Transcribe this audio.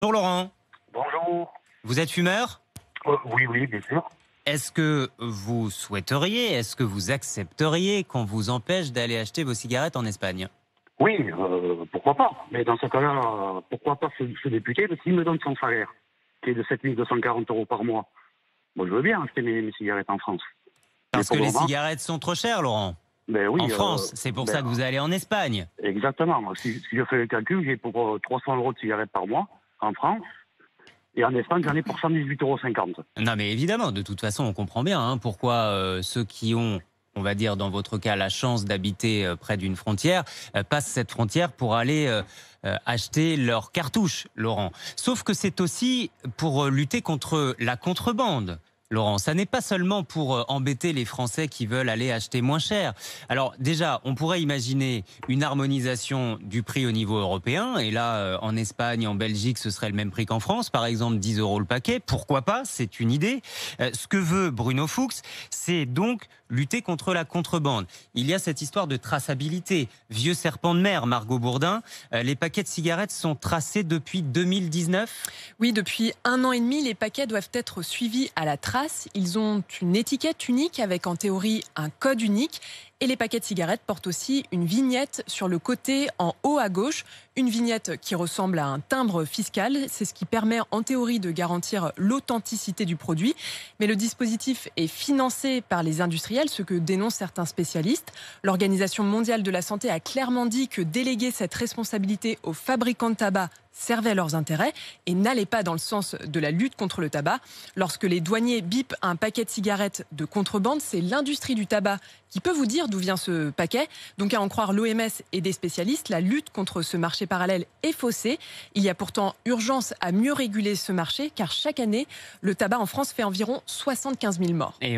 Bonjour Laurent, Bonjour. vous êtes fumeur? Oui, oui, bien sûr. Est-ce que vous souhaiteriez, est-ce que vous accepteriez qu'on vous empêche d'aller acheter vos cigarettes en Espagne? Oui, pourquoi pas. Mais dans ce cas-là, pourquoi pas se députer? Parce qu'il me donne son salaire, qui est de 7 240 € par mois. Moi, je veux bien acheter mes cigarettes en France. Mais Parce que pour le les moment, cigarettes sont trop chères, Laurent. ben oui, En France, c'est pour ça que vous allez en Espagne. exactement. Si je fais le calcul, j'ai pour 300 € de cigarettes par mois en France. Et en Espagne, j'en ai pour 118,50 €. Non mais évidemment, de toute façon, on comprend bien pourquoi ceux qui ont, on va dire dans votre cas, la chance d'habiter près d'une frontière, passent cette frontière pour aller acheter leurs cartouches, Laurent. Sauf que c'est aussi pour lutter contre la contrebande. Laurent, ça n'est pas seulement pour embêter les Français qui veulent aller acheter moins cher. Alors déjà, on pourrait imaginer une harmonisation du prix au niveau européen. Et là, en Espagne, en Belgique, ce serait le même prix qu'en France. Par exemple, 10 € le paquet. Pourquoi pas? C'est une idée. Ce que veut Bruno Fuchs, c'est donc lutter contre la contrebande. Il y a cette histoire de traçabilité. Vieux serpent de mer, Margot Bourdin. Les paquets de cigarettes sont tracés depuis 2019. Oui, depuis 1 an et demi, les paquets doivent être suivis à la trace. Ils ont une étiquette unique avec en théorie un code unique. Et les paquets de cigarettes portent aussi une vignette sur le côté en haut à gauche. Une vignette qui ressemble à un timbre fiscal. C'est ce qui permet en théorie de garantir l'authenticité du produit. Mais le dispositif est financé par les industriels, ce que dénoncent certains spécialistes. L'Organisation mondiale de la santé a clairement dit que déléguer cette responsabilité aux fabricants de tabac servait leurs intérêts et n'allait pas dans le sens de la lutte contre le tabac. Lorsque les douaniers bipent un paquet de cigarettes de contrebande, c'est l'industrie du tabac qui peut vous dire d'où vient ce paquet. Donc à en croire l'OMS et des spécialistes, la lutte contre ce marché parallèle est faussée. Il y a pourtant urgence à mieux réguler ce marché car chaque année, le tabac en France fait environ 75 000 morts. Et